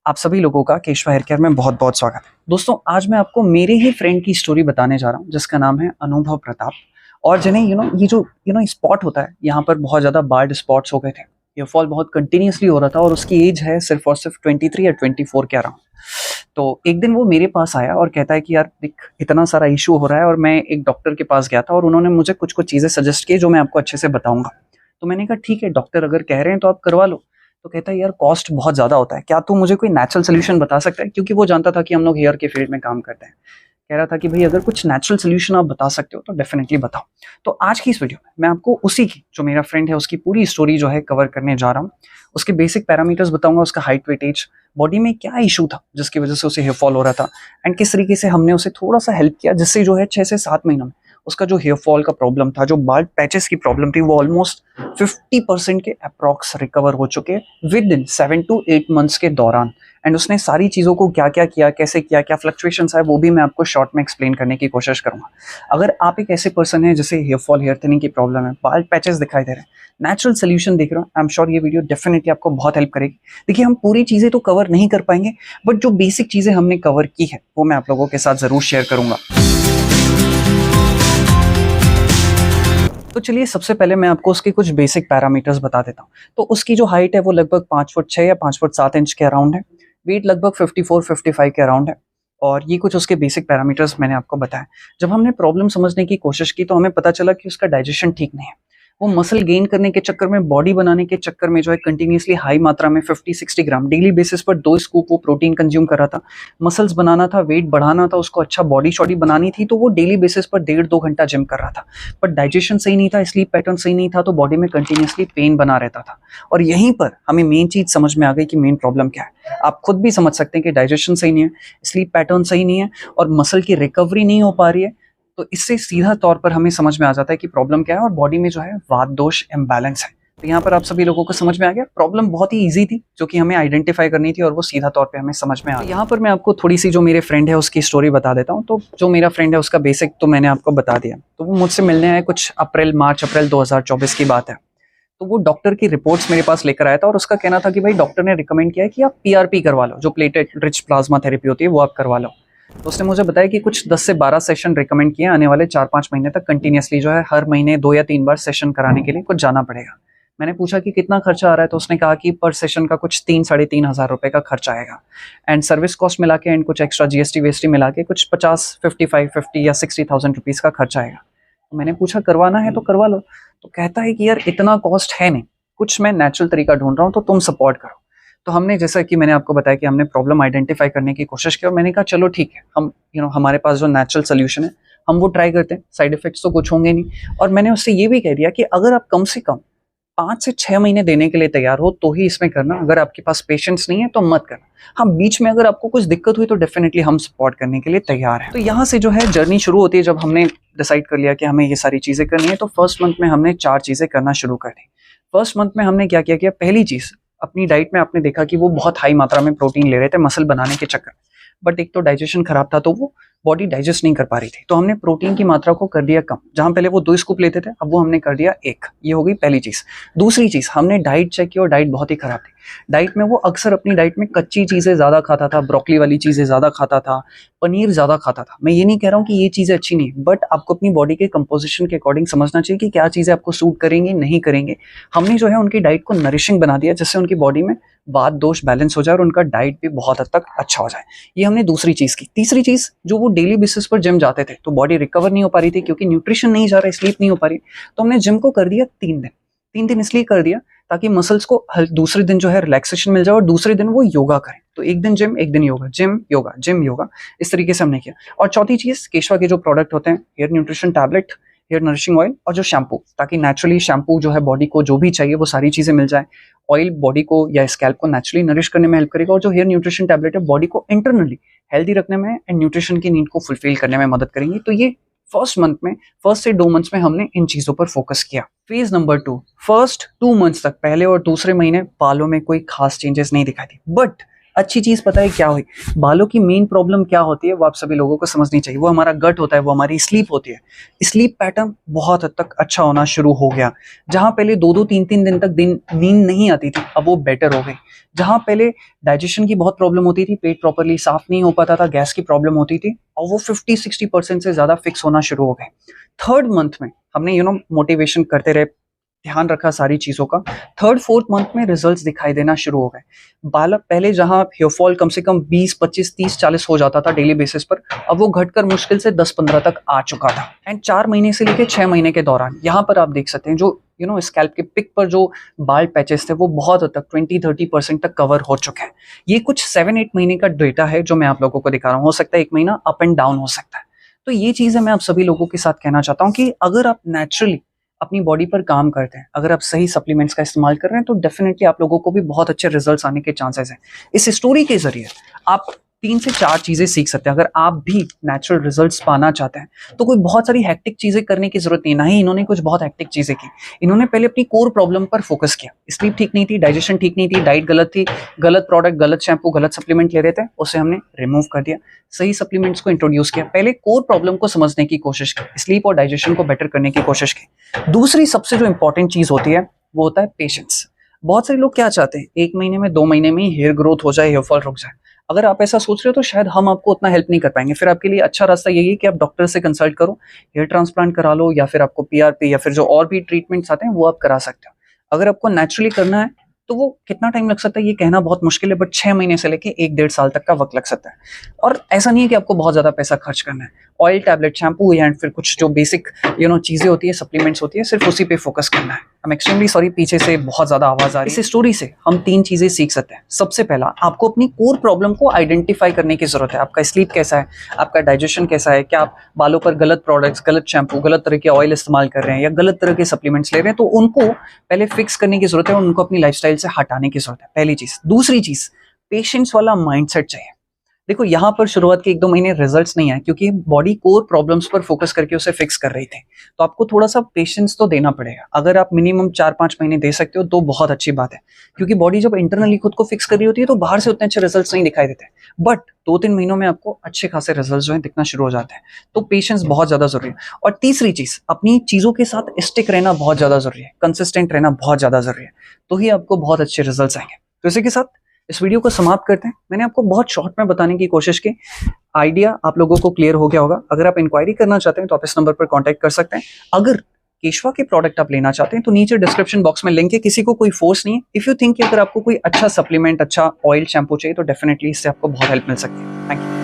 आप सभी लोगों का केशवा हेयर केयर में बहुत बहुत स्वागत है। दोस्तों, आज मैं आपको मेरे ही फ्रेंड की स्टोरी बताने जा रहा हूँ जिसका नाम है अनुभव प्रताप। और जिन्हें ये जो स्पॉट होता है, यहाँ पर बहुत ज़्यादा बार्ड स्पॉट्स हो गए थे। ये फॉल बहुत कंटिन्यूसली हो रहा था और उसकी एज है सिर्फ और सिर्फ 23 या 24 के अराउंड। तो एक दिन वो मेरे पास आया और कहता है कि यार देख, इतना सारा इशू हो रहा है और मैं एक डॉक्टर के पास गया था और उन्होंने मुझे कुछ कुछ चीज़ें सजेस्ट की जो मैं आपको अच्छे से बताऊंगा। तो मैंने कहा ठीक है, डॉक्टर अगर कह रहे हैं तो आप करवा लो। तो कहता है यार कॉस्ट बहुत ज़्यादा होता है, क्या तू मुझे कोई नेचुरल सोल्यूशन बता सकता है, क्योंकि वो जानता था कि हम लोग हेयर के फील्ड में काम करते हैं। कह रहा था कि भाई अगर कुछ नेचुरल सोल्यूशन आप बता सकते हो तो डेफिनेटली बताओ। तो आज की इस वीडियो में मैं आपको उसी की, जो मेरा फ्रेंड है, उसकी पूरी स्टोरी जो है कवर करने जा रहा हूँ। उसके बेसिक पैरामीटर्स बताऊंगा, उसका हाइट, वेट, एज, बॉडी में क्या इशू था जिसकी वजह से उसे हेयर फॉल हो रहा था, एंड किस तरीके से हमने उसे थोड़ा सा हेल्प किया जिससे जो है 6 से 7 महीनों में उसका जो हेयर फॉल का प्रॉब्लम था, जो बाल्ड पैचेस की प्रॉब्लम थी, वो ऑलमोस्ट 50% के अप्रॉक्स रिकवर हो चुके विद इन 7 to 8 मंथ्स के दौरान। एंड उसने सारी चीज़ों को क्या क्या किया, कैसे किया, क्या फ्लक्चुएशंस है, वो भी मैं आपको शॉर्ट में एक्सप्लेन करने की कोशिश करूंगा। अगर आप एक ऐसे पर्सन है जिसे हेयर फॉल, हेयर थिनिंग की प्रॉब्लम है, बाल्ड पैचेस दिखाई दे रहे हैं, नेचुरल सोल्यूशन देख रहे हो, आई एम श्योर ये वीडियो डेफिनेटली आपको बहुत हेल्प करेगी। देखिए, हम पूरी चीज़ें तो कवर नहीं कर पाएंगे, बट जो बेसिक चीज़ें हमने कवर की है वो मैं आप लोगों के साथ ज़रूर शेयर करूंगा। तो चलिए, सबसे पहले मैं आपको उसके कुछ बेसिक पैरामीटर्स बता देता हूँ। तो उसकी जो हाइट है वो लगभग 5 फुट 6 या 5 फुट 7 इंच के अराउंड है। वेट लगभग 54-55 के अराउंड है। और ये कुछ उसके बेसिक पैरामीटर्स मैंने आपको बताया। जब हमने प्रॉब्लम समझने की कोशिश की तो हमें पता चला कि उसका डाइजेशन ठीक नहीं है। वो मसल गेन करने के चक्कर में, बॉडी बनाने के चक्कर में जो है कंटिन्यूसली हाई मात्रा में 50-60 ग्राम डेली बेसिस पर 2 स्कूप वो प्रोटीन कंज्यूम कर रहा था। मसल्स बनाना था, वेट बढ़ाना था, उसको अच्छा बॉडी शॉडी बनानी थी, तो वो डेली बेसिस पर 1.5-2 घंटा जिम कर रहा था। बट डाइजेशन सही नहीं था, स्लीप पैटर्न सही नहीं था, तो बॉडी में कंटिन्यूसली पेन बना रहता था। और यहीं पर हमें मेन चीज समझ में आ गई कि मेन प्रॉब्लम क्या है। आप खुद भी समझ सकते हैं कि डाइजेशन सही नहीं है, स्लीप पैटर्न सही नहीं है और मसल की रिकवरी नहीं हो पा रही है। तो इससे सीधा तौर पर हमें समझ में आ जाता है कि प्रॉब्लम क्या है, और बॉडी में जो है वात दोष इम्बैलेंस है। तो यहाँ पर आप सभी लोगों को समझ में आ गया। प्रॉब्लम बहुत ही इजी थी जो कि हमें आइडेंटिफाई करनी थी और वो सीधा तौर पे हमें समझ में आ गया। यहाँ पर मैं आपको थोड़ी सी जो मेरे फ्रेंड है उसकी स्टोरी बता देता हूँ। तो जो मेरा फ्रेंड है उसका बेसिक तो मैंने आपको बता दिया। तो वो मुझसे मिलने आए कुछ मार्च अप्रैल 2024 की बात है। तो वो डॉक्टर की रिपोर्ट्स मेरे पास लेकर आया था और उसका कहना था कि भाई डॉक्टर ने रिकमेंड किया है कि आप PRP करवा लो, जो प्लेटेड रिच प्लाज्मा थेरेपी होती है, वो आप करवा लो। तो उसने मुझे बताया कि कुछ 10 से 12 सेशन रिकमेंड किए, आने वाले 4-5 महीने तक कंटिन्यूसली जो है हर महीने 2 या 3 बार सेशन कराने के लिए कुछ जाना पड़ेगा। मैंने पूछा कि कितना खर्चा आ रहा है, तो उसने कहा कि पर सेशन का कुछ 3-3.5 हज़ार रुपए का खर्चा आएगा। एंड सर्विस कॉस्ट मिला के एंड कुछ एक्स्ट्रा GST वेस्टी मिला के कुछ 50 या 60,000 रुपीज़ का खर्चा आएगा। तो मैंने पूछा करवाना है तो करवा लो। तो कहता है कि यार इतना कॉस्ट है नहीं, कुछ मैं नेचुरल तरीका ढूंढ रहा हूँ, तो तुम सपोर्ट करो। तो हमने, जैसा कि मैंने आपको बताया, कि हमने प्रॉब्लम आइडेंटिफाई करने की कोशिश की और मैंने कहा चलो ठीक है, हम हमारे पास जो नेचुरल सोल्यूशन है हम वो ट्राई करते हैं, साइड इफेक्ट्स तो कुछ होंगे नहीं। और मैंने उससे ये भी कह दिया कि अगर आप कम से कम 5 से 6 महीने देने के लिए तैयार हो तो ही इसमें करना, अगर आपके पास पेशेंस नहीं है तो मत करना। हाँ, बीच में अगर आपको कुछ दिक्कत हुई तो डेफिनेटली हम सपोर्ट करने के लिए तैयार हैं। तो यहाँ से जो है जर्नी शुरू होती है। जब हमने डिसाइड कर लिया कि हमें ये सारी चीज़ें करनी है, तो फर्स्ट मंथ में हमने 4 चीज़ें करना शुरू कर दी। फर्स्ट मंथ में हमने क्या किया, पहली चीज़, अपनी डाइट में आपने देखा कि वो बहुत हाई मात्रा में प्रोटीन ले रहे थे मसल बनाने के चक्कर, बट एक तो डाइजेशन खराब था, तो वो बॉडी डाइजेस्ट नहीं कर पा रही थी। तो हमने प्रोटीन की मात्रा को कर दिया कम। जहां पहले वो 2 स्कूप लेते थे, अब वो हमने कर दिया 1। ये हो गई पहली चीज। दूसरी चीज, हमने डाइट चेक की और डाइट बहुत ही खराब थी। डाइट में वो अक्सर अपनी डाइट में कच्ची चीजें ज्यादा खाता था, ब्रोकली वाली चीजें ज्यादा खाता था, पनीर ज्यादा खाता था। मैं ये नहीं कह रहा हूँ कि ये चीजें अच्छी नहीं, बट आपको अपनी बॉडी के कंपोजिशन के अकॉर्डिंग समझना चाहिए कि क्या चीजें आपको सूट करेंगी, नहीं करेंगे। हमने जो है उनकी डाइट को नरिशिंग बना दिया, जिससे उनकी बॉडी में वात दोष बैलेंस हो जाए और उनका डाइट भी बहुत हद तक अच्छा हो जाए। ये हमने दूसरी चीज की। तीसरी चीज, जो वो डेली बेसिस पर जिम जाते थे तो बॉडी रिकवर नहीं हो पा रही थी, क्योंकि न्यूट्रिशन नहीं जा रहा है, स्लीप नहीं हो पा रही, तो हमने जिम को कर दिया 3 दिन। 3 दिन इसलिए कर दिया ताकि मसल्स को दूसरे दिन जो है रिलैक्सेशन मिल जाए और दूसरे दिन वो योगा करें। तो एक दिन जिम, एक दिन योगा, जिम योगा, जिम योगा, इस तरीके से हमने किया। और चौथी चीज, केशवा के जो प्रोडक्ट होते हैं, hair nutrition tablet, hair nourishing oil और जो शैम्पू, ताकि नेचुरली शैम्पू जो है बॉडी को जो भी चाहिए वो सारी चीजें मिल जाए। ऑयल बॉडी को या स्कैल्प को नेचुरली नरिश करने में हेल्प करेगा, और जो हेयर न्यूट्रिशन टैबलेट है बॉडी को इंटरनली हेल्दी रखने में एंड न्यूट्रिशन की नीड को फुलफिल करने में मदद करेंगी। तो ये फर्स्ट से 2 मंथ्स में हमने इन चीजों पर फोकस किया। फेज नंबर 2, फर्स्ट 2 मंथ्स तक, पहले और दूसरे महीने बालों में कोई खास चेंजेस नहीं दिखाई दी, बट अच्छी चीज़ पता है क्या हुई, बालों की मेन प्रॉब्लम क्या होती है वो आप सभी लोगों को समझनी चाहिए। वो हमारा गट होता है, वो हमारी स्लीप होती है। स्लीप पैटर्न बहुत हद तक अच्छा होना शुरू हो गया। जहाँ पहले 2-2 3-3 दिन तक नींद नहीं आती थी, अब वो बेटर हो गई। जहाँ पहले डाइजेशन की बहुत प्रॉब्लम होती थी, पेट प्रॉपरली साफ नहीं हो पाता था, गैस की प्रॉब्लम होती थी, और वो 50-60% से ज़्यादा फिक्स होना शुरू हो गए। थर्ड मंथ में हमने मोटिवेशन करते रहे, ध्यान रखा सारी चीज़ों का। थर्ड फोर्थ मंथ में रिजल्ट्स दिखाई देना शुरू हो गए। बालक पहले जहाँ हेयर फॉल कम से कम 20, 25, 30, 40 हो जाता था डेली बेसिस पर, अब वो घटकर मुश्किल से 10-15 तक आ चुका था। एंड 4 महीने से लेकर 6 महीने के दौरान यहाँ पर आप देख सकते हैं जो स्कैल्प के पिक पर जो बाल पैचेस थे वो बहुत हद तक 20-30% तक कवर हो चुके हैं। ये कुछ 7-8 महीने का डेटा है जो मैं आप लोगों को दिखा रहा हूँ। हो सकता है 1 महीना अप एंड डाउन हो सकता है। तो ये चीज़ है, मैं आप सभी लोगों के साथ कहना चाहता हूँ कि अगर आप नेचुरली अपनी बॉडी पर काम करते हैं, अगर आप सही सप्लीमेंट्स का इस्तेमाल कर रहे हैं, तो डेफिनेटली आप लोगों को भी बहुत अच्छे रिजल्ट्स आने के चांसेस हैं। इस स्टोरी के जरिए आप 3 से 4 चीजें सीख सकते हैं। अगर आप भी नेचुरल रिजल्ट्स पाना चाहते हैं तो कोई बहुत सारी हैक्टिक चीजें करने की जरूरत नहीं। ना ही इन्होंने कुछ बहुत हैक्टिक चीजें की। इन्होंने पहले अपनी कोर प्रॉब्लम पर फोकस किया। स्लीप ठीक नहीं थी, डाइजेशन ठीक नहीं थी, डाइट गलत थी, गलत प्रोडक्ट, गलत शैम्पू, गलत सप्लीमेंट ले रहे थे, उसे हमने रिमूव कर दिया। सही सप्लीमेंट्स को इंट्रोड्यूस किया। पहले कोर प्रॉब्लम को समझने की कोशिश की, स्लीप और डाइजेशन को बेटर करने की कोशिश की। दूसरी सबसे जो इंपॉर्टेंट चीज होती है वो होता है पेशेंस। बहुत सारे लोग क्या चाहते हैं, 1 महीने में 2 महीने में ही हेयर ग्रोथ हो जाए, हेयर फॉल रुक जाए। अगर आप ऐसा सोच रहे हो तो शायद हम आपको उतना हेल्प नहीं कर पाएंगे। फिर आपके लिए अच्छा रास्ता यही है कि आप डॉक्टर से कंसल्ट करो, हेयर ट्रांसप्लांट करा लो, या फिर आपको पीआरपी या फिर जो और भी ट्रीटमेंट्स आते हैं वो आप करा सकते हो। अगर आपको नेचुरली करना है तो वो कितना टाइम लग सकता है ये कहना बहुत मुश्किल है, बट 6 महीने से लेके 1-1.5 साल तक का वक्त लग सकता है। और ऐसा नहीं है कि आपको बहुत ज्यादा पैसा खर्च करना है। ऑयल, टैबलेट, शैम्पू या फिर कुछ जो बेसिक चीजें होती है, सप्लीमेंट्स होती है, सिर्फ उसी पे फोकस करना है। आई एम एक्सट्रीमली सॉरी, पीछे से बहुत ज्यादा आवाज आ रही है। इस स्टोरी से हम 3 चीजें सीख सकते हैं। सबसे पहला, आपको अपनी कोर प्रॉब्लम को आइडेंटिफाई करने की जरूरत है। आपका स्लीप कैसा है, आपका डाइजेशन कैसा है, क्या आप बालों पर गलत प्रोडक्ट्स, गलत शैम्पू, गलत तरह के ऑयल इस्तेमाल कर रहे हैं या गलत तरह के सप्लीमेंट्स ले रहे हैं, तो उनको पहले फिक्स करने की जरूरत है और उनको अपनी लाइफस्टाइल से हटाने की जरूरत है। पहली चीज। दूसरी चीज, पेशेंस वाला माइंडसेट चाहिए। देखो, यहाँ पर शुरुआत के 1-2 महीने रिजल्ट्स नहीं आए क्योंकि बॉडी कोर प्रॉब्लम्स पर फोकस करके उसे फिक्स कर रही थी। तो आपको थोड़ा सा पेशेंस तो देना पड़ेगा। अगर आप मिनिमम 4-5 महीने दे सकते हो तो बहुत अच्छी बात है, क्योंकि बॉडी जब इंटरनली खुद को फिक्स कर रही होती है तो बाहर से उतने अच्छे रिजल्ट्स नहीं दिखाई देते, बट 2-3 महीनों में आपको अच्छे खासे रिजल्ट्स जो है दिखना शुरू हो जाते हैं। तो पेशेंस बहुत ज्यादा जरूरी है। और तीसरी चीज, अपनी चीजों के साथ स्टिक रहना बहुत ज्यादा जरूरी है, कंसिस्टेंट रहना बहुत ज्यादा जरूरी है, तो ही आपको बहुत अच्छे रिजल्ट्स आएंगे। तो इसी के साथ इस वीडियो को समाप्त करते हैं। मैंने आपको बहुत शॉर्ट में बताने की कोशिश की, आइडिया आप लोगों को क्लियर हो गया होगा। अगर आप इंक्वायरी करना चाहते हैं तो आप इस नंबर पर कांटेक्ट कर सकते हैं। अगर केशवा के प्रोडक्ट आप लेना चाहते हैं तो नीचे डिस्क्रिप्शन बॉक्स में लिंक है, किसी को कोई फोर्स नहीं है। इफ यू थिंक कि अगर आपको कोई अच्छा सप्लीमेंट, अच्छा ऑयल, शैम्पू चाहिए तो डेफिनेटली इससे आपको बहुत हेल्प मिल सकती है। Thank you.